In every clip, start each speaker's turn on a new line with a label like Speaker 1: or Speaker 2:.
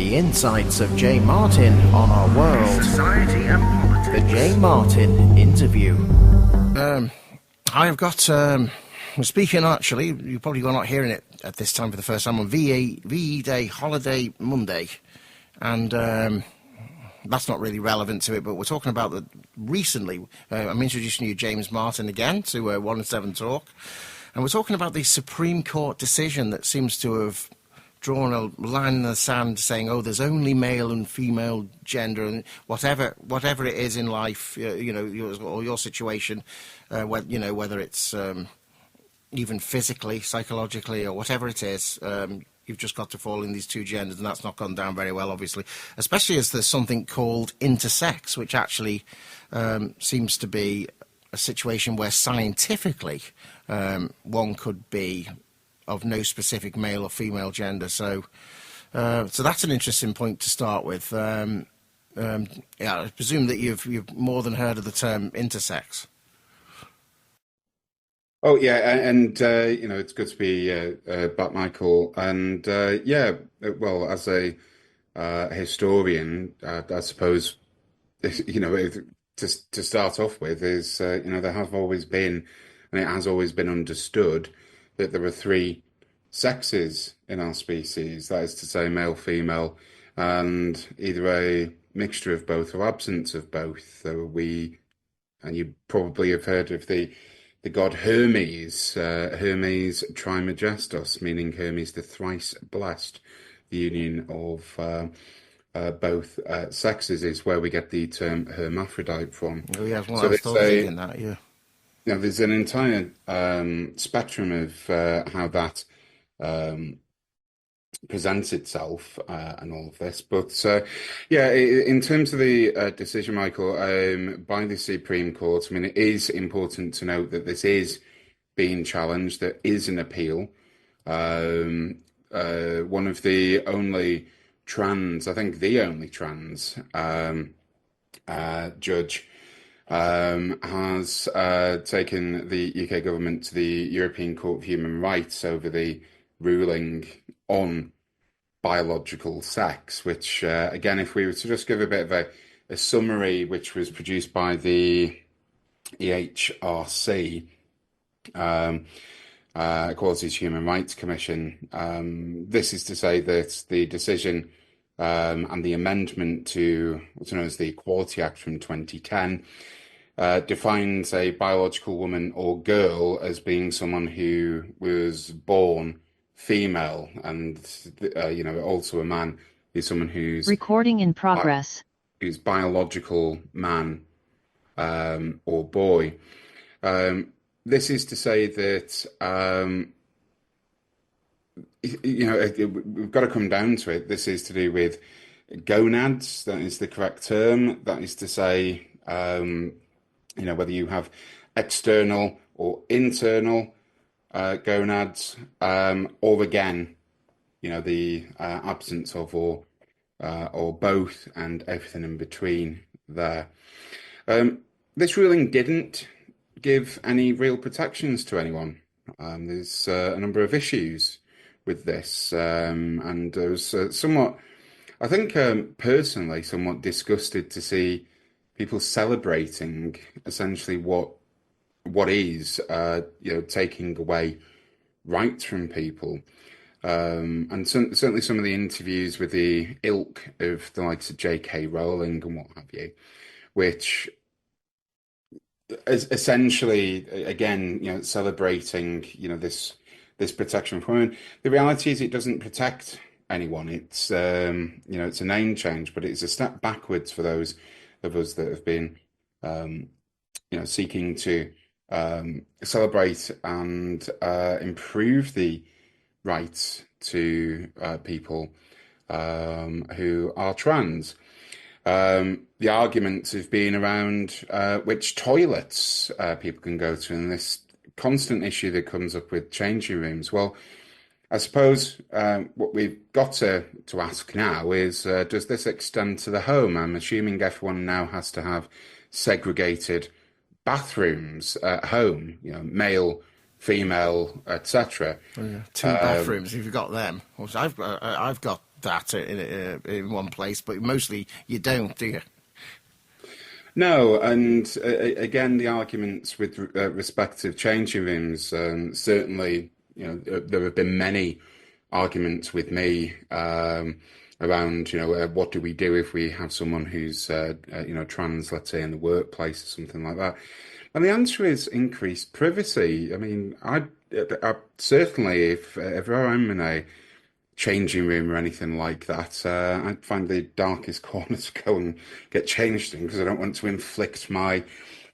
Speaker 1: The insights of Jay Martin on our world. Society and politics. The Jay Martin interview. I've got, we're speaking actually, you're probably not hearing it at this time for the first time, on VE Day Holiday Monday. And that's not really relevant to it, but we're talking about that recently. I'm introducing you James Martin again to 1 and 7 Talk. And we're talking about the Supreme Court decision that seems to have drawn a line in the sand saying, oh, there's only male and female gender, and whatever it is in life, your situation, whether it's even physically, psychologically, or whatever it is, you've just got to fall in these two genders, and that's not gone down very well, obviously, especially as there's something called intersex, which actually seems to be a situation where scientifically one could be of no specific male or female gender. So that's an interesting point to start with. I presume that you've more than heard of the term intersex.
Speaker 2: Oh yeah, and it's good to be back, Michael. And well, as a historian, I suppose to start off with is there have always been, and it has always been understood that there are three sexes in our species. That is to say, male, female, and either a mixture of both or absence of both. And you probably have heard of the god Hermes, Hermes Trismegistus, meaning Hermes the thrice blessed. The union of both sexes is where we get the term hermaphrodite from.
Speaker 1: Oh, yeah, well, I was thinking that, yeah.
Speaker 2: There's an entire spectrum of how that presents itself and all of this. But in terms of the decision, Michael, by the Supreme Court, I mean, it is important to note that this is being challenged. There is an appeal. One of the only trans, I think the only trans judge has taken the UK government to the European Court of Human Rights over the ruling on biological sex, which, again, if we were to just give a bit of a summary, which was produced by the EHRC, Equalities Human Rights Commission, this is to say that the decision and the amendment to what's known as the Equality Act from 2010 defines a biological woman or girl as being someone who was born female, and also a man is someone who's
Speaker 3: recording in progress,
Speaker 2: who's biological man or boy. This is to say that we've got to come down to it. This is to do with gonads. That is the correct term. That is to say, whether you have external or internal gonads, or again, the absence of or both, and everything in between there. This ruling didn't give any real protections to anyone. There's a number of issues with this, and I was somewhat, I think, personally, somewhat disgusted to see people celebrating essentially what is, taking away rights from people. And certainly some of the interviews with the ilk of the likes of J.K. Rowling and what have you, which is essentially, again, celebrating, this protection for women. The reality is it doesn't protect anyone. It's, it's a name change, but it's a step backwards for those of us that have been, seeking to celebrate and improve the rights to people who are trans. The arguments have been around which toilets people can go to, and this constant issue that comes up with changing rooms. Well, I suppose what we've got to ask now is, does this extend to the home? I'm assuming everyone now has to have segregated bathrooms at home, male, female, etc.
Speaker 1: Oh, yeah. Two bathrooms, if you've got them. I've got that in one place, but mostly you don't, do you?
Speaker 2: No, and again, the arguments with respect to changing rooms, certainly, there have been many arguments with me around, what do we do if we have someone who's, trans, let's say, in the workplace or something like that. And the answer is increased privacy. I mean, I certainly, if ever I'm in a changing room or anything like that, I'd find the darkest corner to go and get changed in because I don't want to inflict my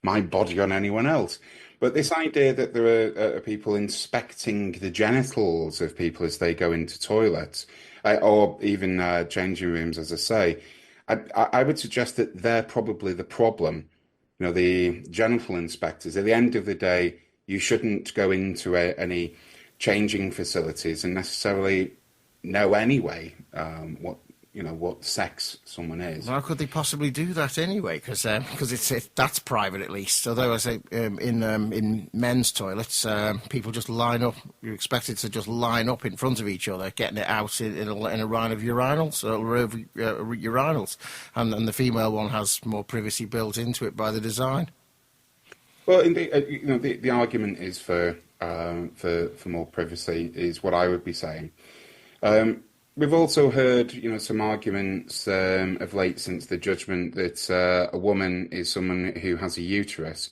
Speaker 2: body on anyone else. But this idea that there are people inspecting the genitals of people as they go into toilets, or even changing rooms, as I say, I would suggest that they're probably the problem. The genital inspectors. At the end of the day, you shouldn't go into any changing facilities and necessarily know anyway what sex someone is.
Speaker 1: How could they possibly do that anyway? Because that's private at least. Although I say in men's toilets, people just line up. You're expected to just line up in front of each other, getting it out in a line of urinals or urinals, and the female one has more privacy built into it by the design.
Speaker 2: Well, indeed, the argument is for more privacy is what I would be saying. We've also heard, some arguments of late since the judgment that a woman is someone who has a uterus,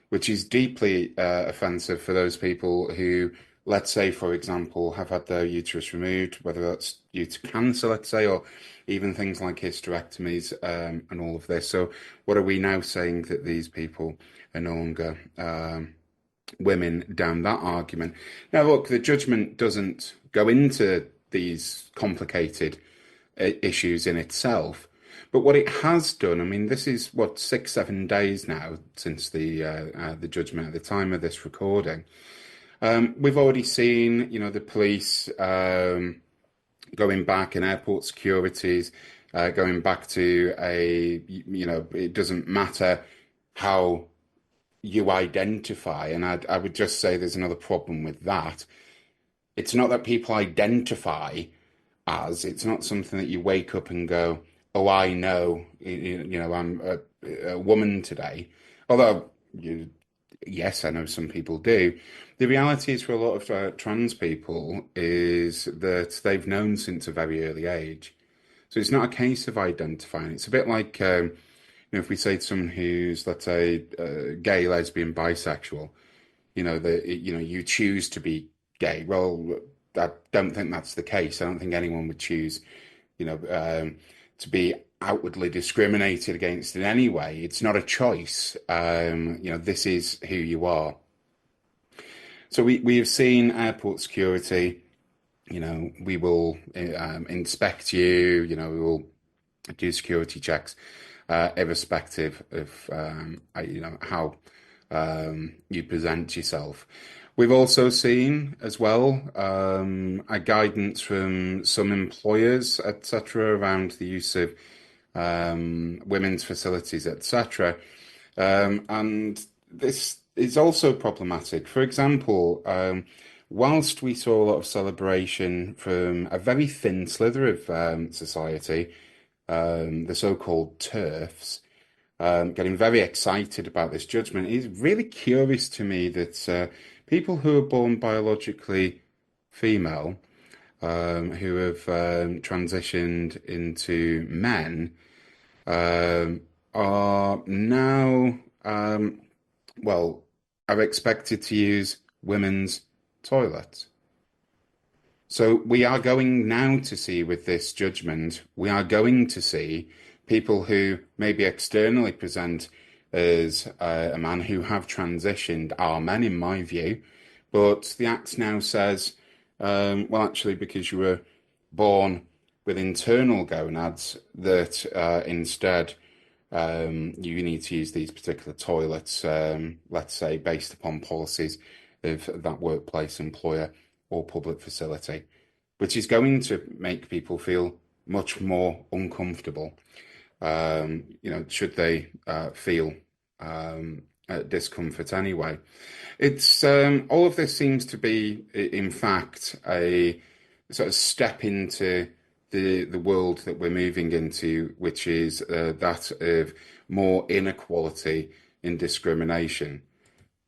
Speaker 2: which is deeply offensive for those people who, let's say, for example, have had their uterus removed, whether that's due to cancer, let's say, or even things like hysterectomies and all of this. So what are we now saying that these people are no longer women down that argument? Now, look, the judgment doesn't go into these complicated issues in itself. But what it has done, I mean, this is what 6-7 days now since the judgment at the time of this recording. We've already seen, the police going back and airport securities going back to it doesn't matter how you identify, and I would just say there's another problem with that. It's not that people identify as, it's not something that you wake up and go, oh, I know, I'm a woman today. Although, yes, I know some people do. The reality is for a lot of trans people is that they've known since a very early age. So it's not a case of identifying. It's a bit like, if we say to someone who's, let's say, gay, lesbian, bisexual, you choose to be gay. Well, I don't think that's the case. I don't think anyone would choose, to be outwardly discriminated against in any way. It's not a choice. This is who you are. So we have seen airport security. We will inspect you. We will do security checks, irrespective of how you present yourself. We've also seen as well a guidance from some employers, etc., around the use of women's facilities, etc. And this is also problematic. For example, whilst we saw a lot of celebration from a very thin slither of society, the so-called TERFs, getting very excited about this judgment, it's really curious to me that people who are born biologically female, who have transitioned into men, are now, are expected to use women's toilets. So we are going now to see with this judgment, we are going to see people who maybe externally present as a man who have transitioned are men, in my view. But the Act now says, actually, because you were born with internal gonads, that instead you need to use these particular toilets, let's say, based upon policies of that workplace, employer, or public facility, which is going to make people feel much more uncomfortable. Should they feel discomfort anyway. It's all of this seems to be, in fact, a sort of step into the world that we're moving into, which is that of more inequality in discrimination,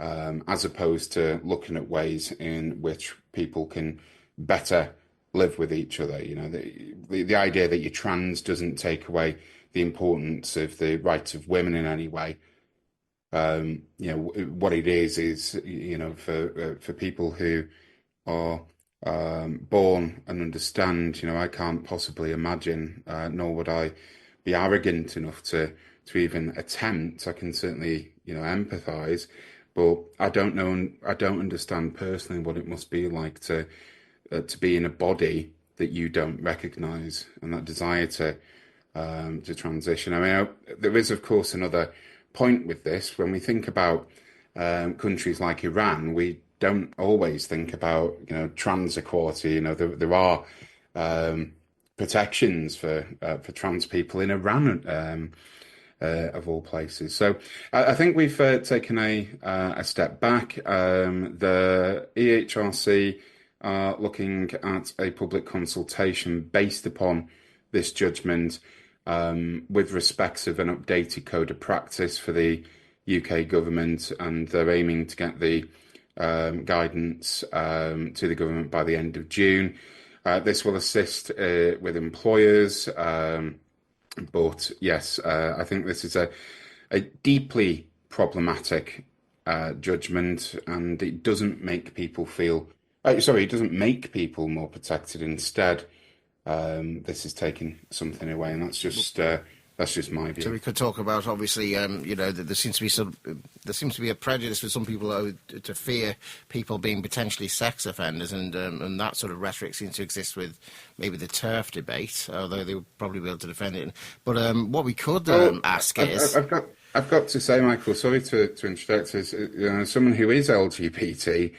Speaker 2: as opposed to looking at ways in which people can better live with each other. You know, the idea that you're trans doesn't take away the importance of the rights of women in any way. You know, what it is, you know, for people who are born and understand, you know, I can't possibly imagine, nor would I be arrogant enough to even attempt. I can certainly, you know, empathize, but I don't know, I don't understand personally what it must be like to be in a body that you don't recognize, and that desire to transition. I mean, there is, of course, another point with this. When we think about countries like Iran, we don't always think about, you know, trans equality. You know, there are protections for trans people in Iran, of all places. So I think we've taken a step back. The EHRC are looking at a public consultation based upon this judgment, with respect of an updated code of practice for the UK government, and they're aiming to get the guidance to the government by the end of June. This will assist with employers, but yes, I think this is a deeply problematic judgment, and it doesn't make people feel. Sorry, it doesn't make people more protected. Instead, this is taking something away, and that's just my view.
Speaker 1: So we could talk about, obviously, you know, that there seems to be a prejudice for some people to fear people being potentially sex offenders, and that sort of rhetoric seems to exist with maybe the TERF debate, although they would probably be able to defend it. But what we could ask is,
Speaker 2: I've got to say, Michael, sorry to interject, as you know, someone who is LGBT.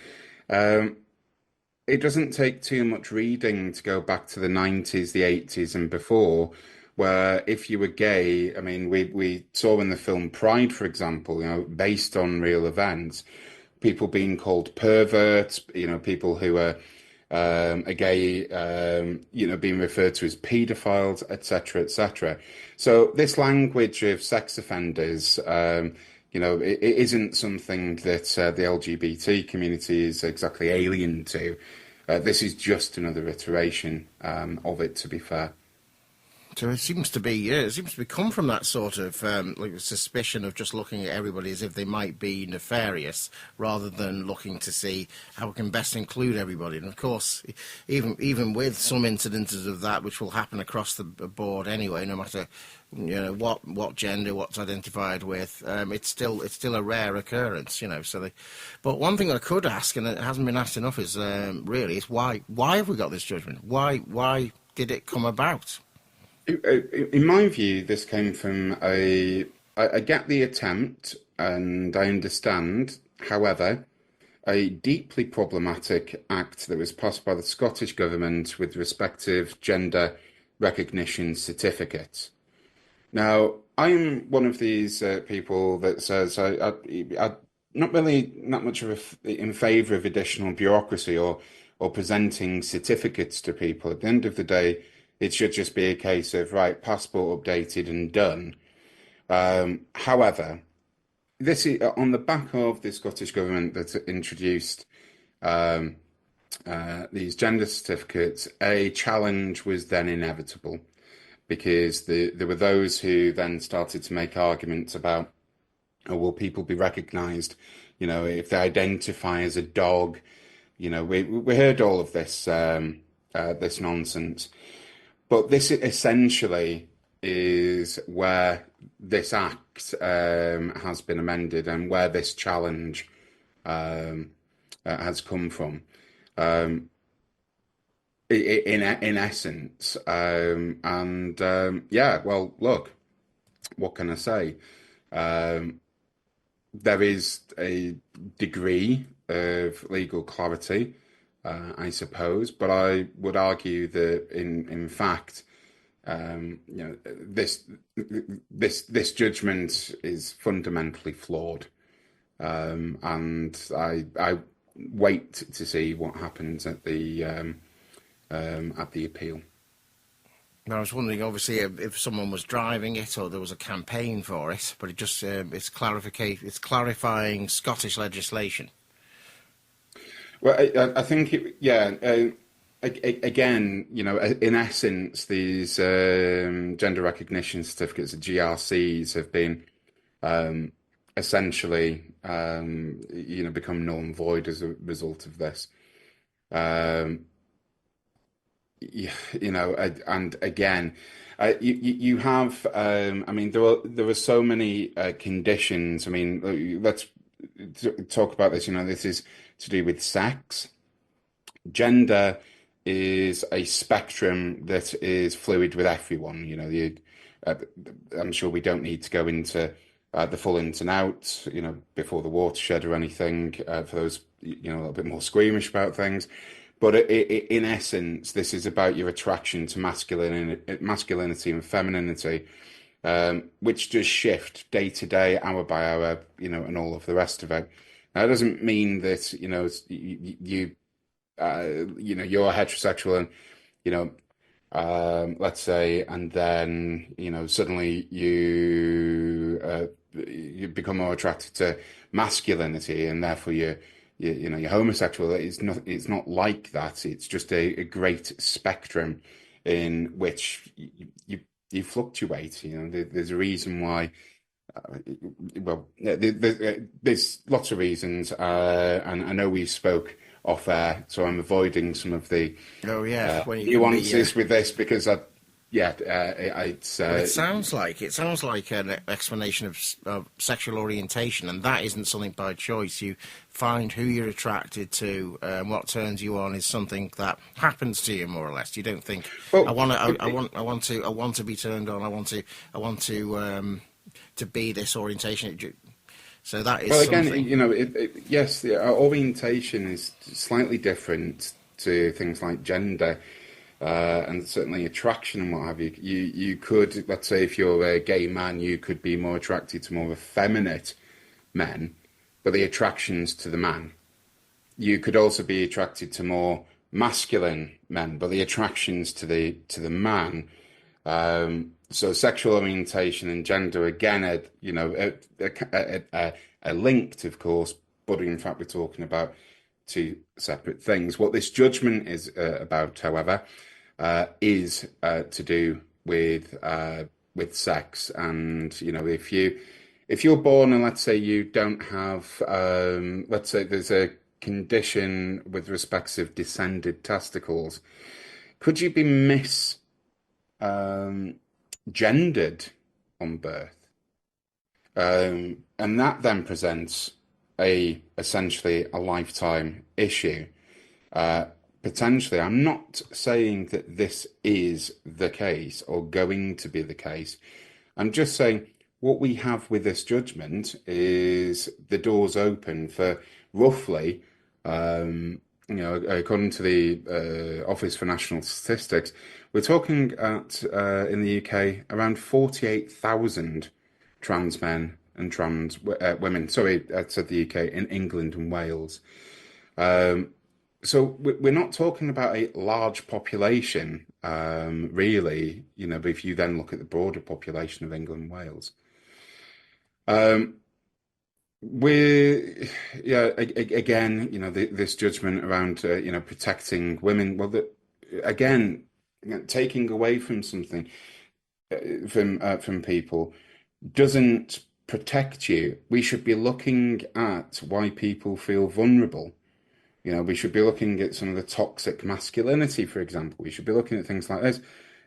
Speaker 2: It doesn't take too much reading to go back to the 90s, the 80s, and before, where if you were gay, I mean, we saw in the film Pride, for example, you know, based on real events, people being called perverts, you know, people who are gay, you know, being referred to as paedophiles, etc., etc. So this language of sex offenders, you know, it isn't something that the LGBT community is exactly alien to. This is just another iteration of it, to be fair.
Speaker 1: So it seems to be come from that sort of like suspicion of just looking at everybody as if they might be nefarious, rather than looking to see how we can best include everybody. And of course, even with some incidences of that, which will happen across the board anyway, no matter, you know, what gender, what's identified with, it's still a rare occurrence, you know. But one thing I could ask, and it hasn't been asked enough, is really is why have we got this judgment? Why did it come about?
Speaker 2: In my view, this came from I get the attempt and I understand, however, a deeply problematic act that was passed by the Scottish Government with respective gender recognition certificates. Now, I'm one of these people that says I'm not really that much in favour of additional bureaucracy or presenting certificates to people. At the end of the day, it should just be a case of, right, passport updated and done. However, this is on the back of the Scottish Government that introduced these gender certificates. A challenge was then inevitable, because there were those who then started to make arguments about, oh, will people be recognised, you know, if they identify as a dog? You know, we heard all of this this nonsense. But this essentially is where this act has been amended, and where this challenge has come from. In essence, yeah. Well, look, what can I say? There is a degree of legal clarity, I suppose, but I would argue that in fact, you know, this judgment is fundamentally flawed, and I wait to see what happens at the appeal.
Speaker 1: I was wondering, obviously, if someone was driving it or there was a campaign for it, but it's clarifying Scottish legislation.
Speaker 2: Well, I think yeah. Again, in essence, these gender recognition certificates, the GRCs, have been essentially, become null and void as a result of this. Um, and again, you have, I mean, there are so many conditions. I mean, let's talk about this. This is to do with sex. Gender is a spectrum that is fluid with everyone. Uh, I'm sure we don't need to go into the full ins and outs, before the watershed or anything, for those, a little bit more squeamish about things. But in essence, this is about your attraction to masculinity and femininity, which does shift day to day, hour by hour, and all of the rest of it. Now, it doesn't mean that, you're heterosexual and, you know, let's say, and then, suddenly you become more attracted to masculinity, and therefore you're homosexual. It's not like that. It's just a great spectrum in which you fluctuate. There's a reason why. Well, there's lots of reasons, and I know we spoke off air, so I'm avoiding some of the
Speaker 1: Oh yeah, when you give me,
Speaker 2: nuances with this because
Speaker 1: well, it sounds like an explanation of sexual orientation, and that isn't something by choice. You find who you're attracted to, and what turns you on is something that happens to you, more or less. You don't think,
Speaker 2: well,
Speaker 1: I want to be turned on. I want to be this orientation. So that is
Speaker 2: well, again,
Speaker 1: something.
Speaker 2: yes, our orientation is slightly different to things like gender, and certainly attraction and what have you. You could, let's say, if you're a gay man, you could be more attracted to more effeminate men, but the attraction's to the man. You could also be attracted to more masculine men, but the attraction's to the man. So sexual orientation and gender again are linked, of course, but in fact we're talking about two separate things. What this judgment is about, however, is to do with sex, and if you're born and let's say you don't have, let's say there's a condition with respects of descended testicles, could you be gendered on birth? And that then presents essentially a lifetime issue. Potentially, I'm not saying that this is the case or going to be the case. I'm just saying what we have with this judgment is the doors open for roughly, according to the Office for National Statistics, we're talking in the UK around 48,000 trans men and trans women. Sorry, I said the UK, in England and Wales. So we're not talking about a large population, really, but if you then look at the broader population of England and Wales. Again, this judgment around, protecting women. Well, again, taking away from something, from people doesn't protect you. We should be looking at why people feel vulnerable. We should be looking at some of the toxic masculinity, for example. We should be looking at things like this,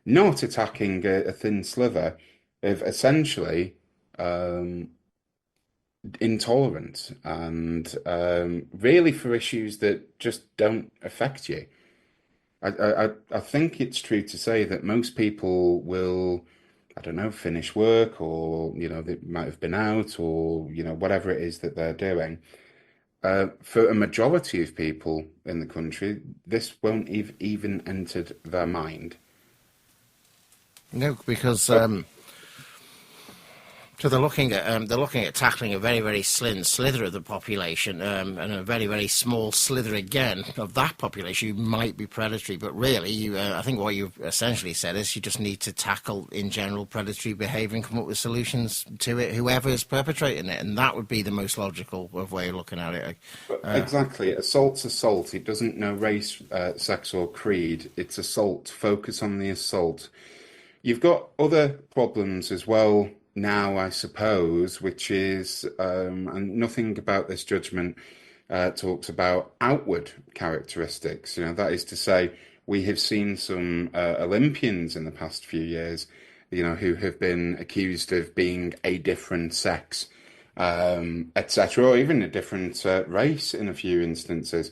Speaker 2: not attacking a thin sliver of essentially intolerance and really for issues that just don't affect you. I think it's true to say that most people will, I don't know, finish work or, they might have been out or, whatever it is that they're doing. For a majority of people in the country, this won't even entered their mind.
Speaker 1: No, because So they're looking at tackling a very, very slim slither of the population, and a very, very small slither again of that population who might be predatory. But really, I think what you've essentially said is you just need to tackle in general predatory behaviour and come up with solutions to it, whoever is perpetrating it, and that would be the most logical way of looking at it.
Speaker 2: Exactly. Assault's assault. It doesn't know race, sex, or creed. It's assault. Focus on the assault. You've got other problems as well now, I suppose, which is, and nothing about this judgment talks about outward characteristics. That is to say, we have seen some Olympians in the past few years, who have been accused of being a different sex, etc., or even a different race in a few instances,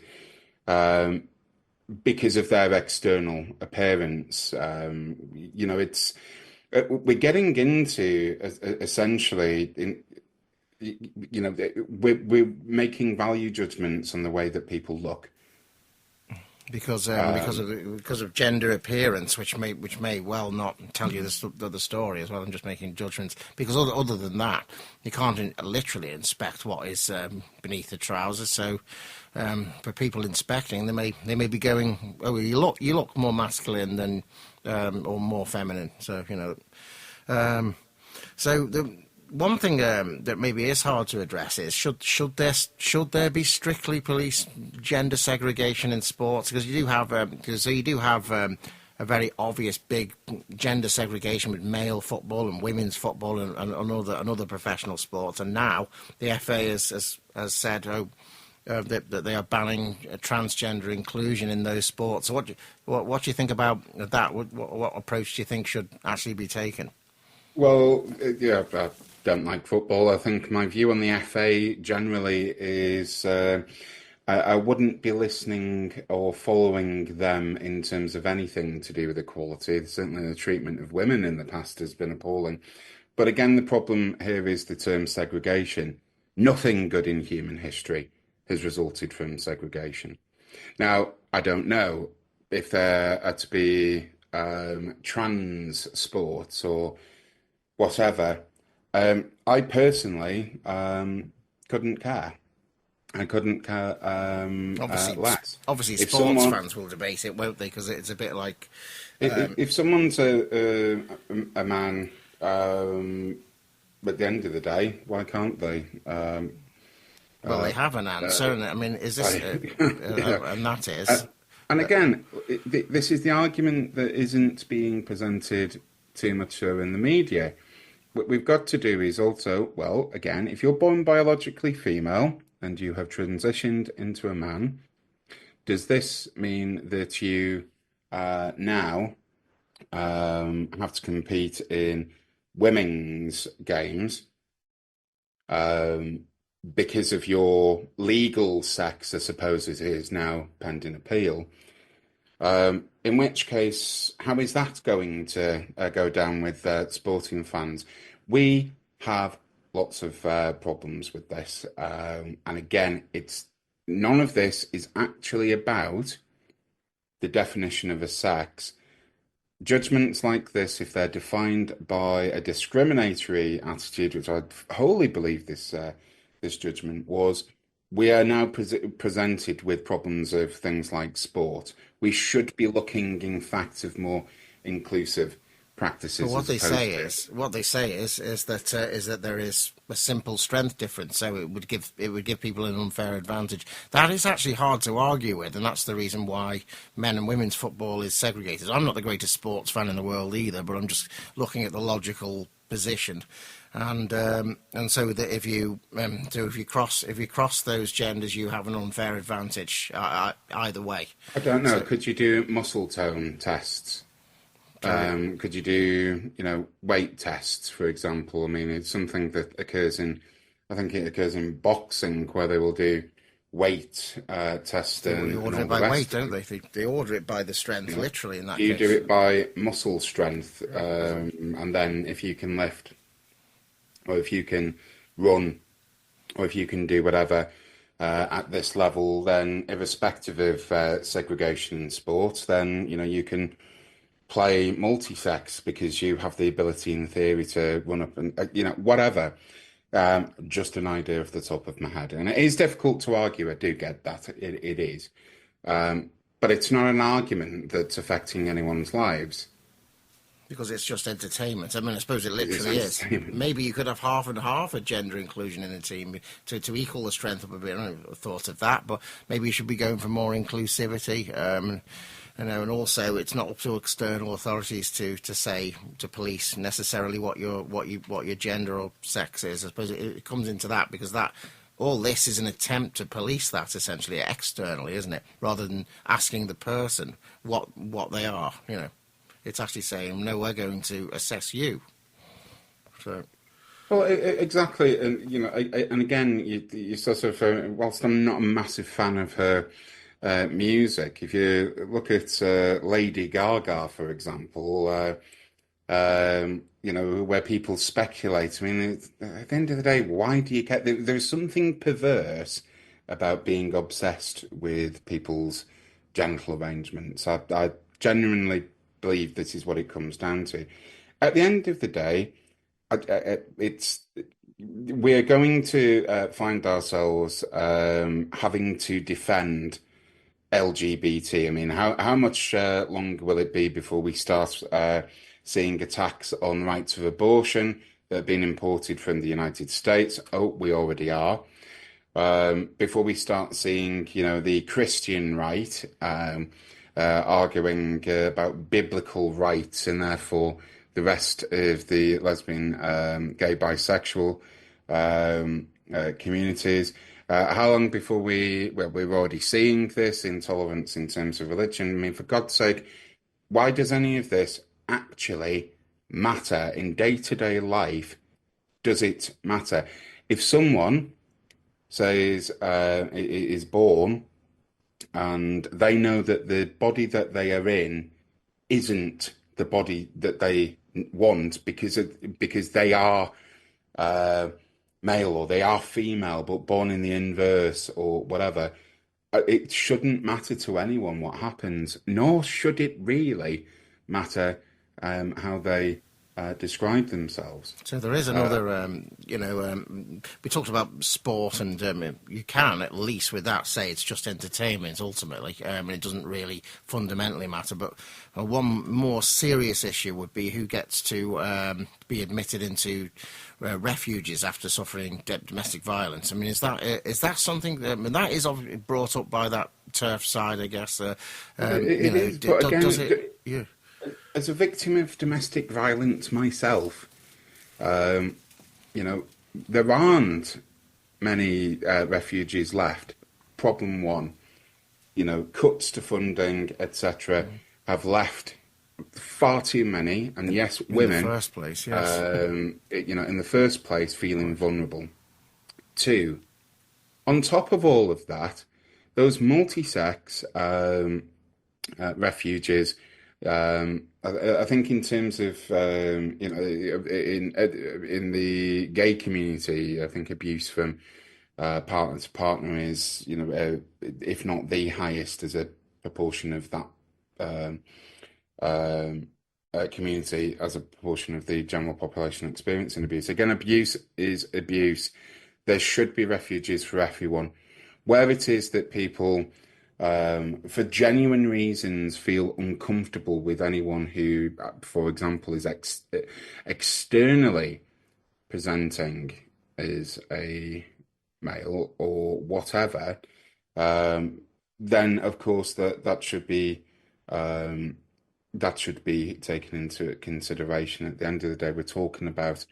Speaker 2: because of their external appearance. It's we're getting into essentially we're making value judgments on the way that people look.
Speaker 1: Because of gender appearance, which may well not tell you the story as well. I'm just making judgments because other than that, you can't literally inspect what is beneath the trousers. So for people inspecting, they may be going, oh, you look more masculine than or more feminine. So so the one thing that maybe is hard to address is should there be strictly police gender segregation in sports? Because you do have a very obvious big gender segregation with male football and women's football and other professional sports, and now the FA has said that they are banning transgender inclusion in those sports. So what do you think about that? What approach do you think should actually be taken?
Speaker 2: Well, yeah. Don't like football. I think my view on the FA generally is I wouldn't be listening or following them in terms of anything to do with equality. Certainly the treatment of women in the past has been appalling. But again, the problem here is the term segregation. Nothing good in human history has resulted from segregation. Now, I don't know if there are to be trans sports or whatever. I personally couldn't care. I couldn't care less.
Speaker 1: Obviously, sports fans will debate it, won't they? Because it's a bit like
Speaker 2: if someone's a man, at the end of the day, why can't they?
Speaker 1: Well, they have an answer, and I mean, is this and that is.
Speaker 2: And again, this is the argument that isn't being presented too much so in the media. What we've got to do is also, well, again, if you're born biologically female and you have transitioned into a man, does this mean that you now have to compete in women's games because of your legal sex, I suppose it is now pending appeal? In which case, how is that going to go down with sporting fans? We have lots of problems with this. And again, none of this is actually about the definition of a sex. Judgments like this, if they're defined by a discriminatory attitude, which I wholly believe this judgment was, we are now presented with problems of things like sport. We should be looking, in fact, of more inclusive practices.
Speaker 1: Well, what they say is that there is a simple strength difference, so it would give people an unfair advantage. That is actually hard to argue with, and that's the reason why men and women's football is segregated. I'm not the greatest sports fan in the world either, but I'm just looking at the logical position. And so that if you cross those genders, you have an unfair advantage either way.
Speaker 2: I don't know. So, could you do muscle tone tests? Could you do weight tests, for example? I mean, it's something that occurs I think it occurs in boxing, where they will do weight testing.
Speaker 1: They order it by weight, don't they? They order it by the strength, literally. In that case,
Speaker 2: you do it by muscle strength, and then if you can lift, or if you can run, or if you can do whatever at this level, then irrespective of segregation in sports, then you can play multi-sex because you have the ability in theory to run up and whatever. Just an idea off the top of my head, and it is difficult to argue. I do get that it is, but it's not an argument that's affecting anyone's lives.
Speaker 1: Because it's just entertainment. I mean, I suppose it
Speaker 2: It is
Speaker 1: literally is.
Speaker 2: entertainment.
Speaker 1: Maybe you could have half and half a gender inclusion in a team to equal the strength of a bit. I never thought of that, but maybe you should be going for more inclusivity. And also it's not up to external authorities to say to police necessarily what your gender or sex is. I suppose it comes into that because that. All this is an attempt to police that essentially externally, isn't it? Rather than asking the person what they are, It's actually saying, no, we're going to assess you. So,
Speaker 2: Well, exactly, and and again, you sort of, whilst I'm not a massive fan of her music, if you look at Lady Gaga, for example, where people speculate. I mean, at the end of the day, why do you care? There's something perverse about being obsessed with people's genital arrangements. I genuinely believe this is what it comes down to. At the end of the day, it's we're going to find ourselves having to defend LGBT. I mean, how much longer will it be before we start seeing attacks on rights of abortion that have been imported from the United States? Oh, we already are. Before we start seeing, the Christian right arguing about biblical rights and therefore the rest of the lesbian, gay, bisexual communities. How long before we're already seeing this intolerance in terms of religion? I mean, for God's sake, why does any of this actually matter in day-to-day life? Does it matter? If someone says is born and they know that the body that they are in isn't the body that they want because they are male or they are female but born in the inverse or whatever, it shouldn't matter to anyone what happens, nor should it really matter how they describe themselves.
Speaker 1: so there is another, we talked about sport, and you can at least with that say it's just entertainment ultimately, and it doesn't really fundamentally matter. But one more serious issue would be who gets to be admitted into refuges after suffering domestic violence. I mean, is that something that, I mean, that is obviously brought up by that turf side, I guess.
Speaker 2: It is, but again,
Speaker 1: does it? Yeah.
Speaker 2: as a victim of domestic violence myself, there aren't many refugees left. Problem one, cuts to funding, etc., have left far too many, and yes, women,
Speaker 1: in the first place, yes.
Speaker 2: in the first place, feeling vulnerable. Two, on top of all of that, those multi-sex refuges. I think in terms of in the gay community, I think abuse from partner to partner is if not the highest as a proportion of that community as a proportion of the general population experiencing abuse. Again, abuse is abuse. There should be refuges for everyone. Where it is that people, for genuine reasons, feel uncomfortable with anyone who, for example, is externally presenting as a male or whatever, then of course that should be taken into consideration. At the end of the day, we're talking about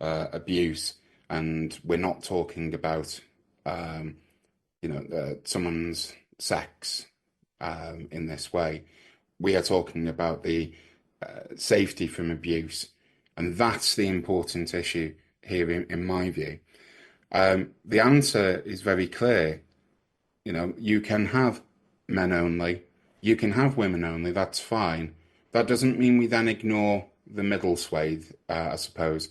Speaker 2: abuse, and we're not talking about someone's sex in this way. We are talking about the safety from abuse, and that's the important issue here, in my view. The answer is very clear. You can have men only, you can have women only. That's fine. That doesn't mean we then ignore the middle swathe, I suppose,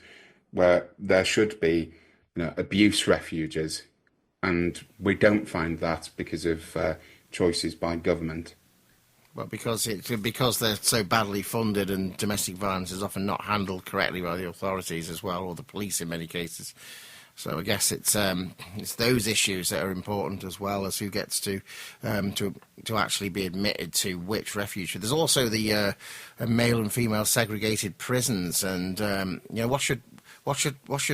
Speaker 2: where there should be, abuse refuges, and we don't find that because of choices by government.
Speaker 1: Well, because they're so badly funded, and domestic violence is often not handled correctly by the authorities as well, or the police in many cases. So I guess it's those issues that are important, as well as who gets to actually be admitted to which refuge. There's also the male and female segregated prisons, and what should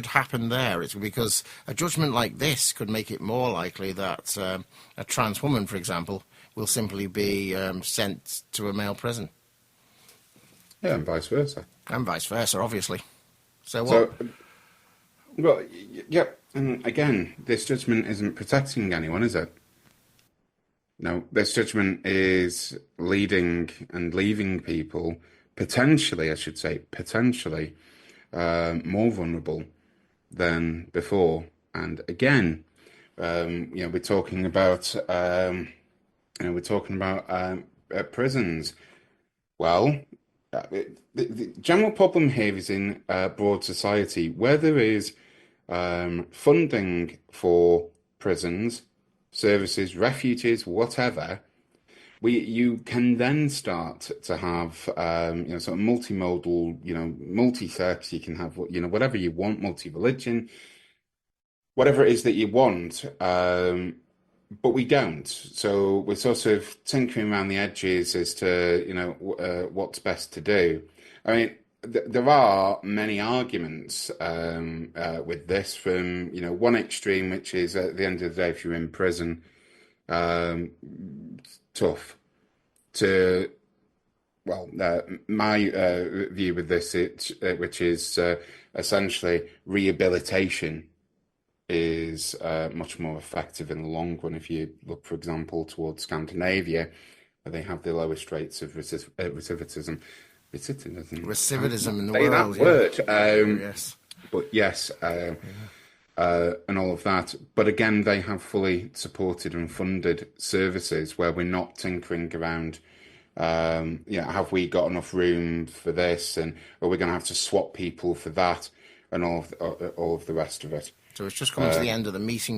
Speaker 1: happen there? It's because a judgment like this could make it more likely that a trans woman, for example, will simply be sent to a male prison.
Speaker 2: Yeah, and vice versa.
Speaker 1: And vice versa, obviously. So what?
Speaker 2: Well, yeah, and again, this judgment isn't protecting anyone, is it? No, this judgment is leading and leaving people, potentially, I should say, potentially, more vulnerable than before. And again, we're talking about, prisons. Well, the general problem here is in broad society, where there is funding for prisons, services, refuges, whatever. You can then start to have sort of multimodal, multi-sex. You can have whatever you want, multi-religion, whatever it is that you want. But we don't. So we're sort of tinkering around the edges as to what's best to do. I mean, there are many arguments with this, from one extreme, which is at the end of the day, if you're in prison, tough. To my view with this, which is essentially rehabilitation, is much more effective in the long run. If you look, for example, towards Scandinavia, where they have the lowest rates of recidivism.
Speaker 1: Recidivism in the
Speaker 2: say
Speaker 1: world.
Speaker 2: That word.
Speaker 1: Yes.
Speaker 2: But yes, and all of that. But again, they have fully supported and funded services where we're not tinkering around. Have we got enough room for this, and are we going to have to swap people for that, and all of the rest of it.
Speaker 1: So it's just coming to the end of the meeting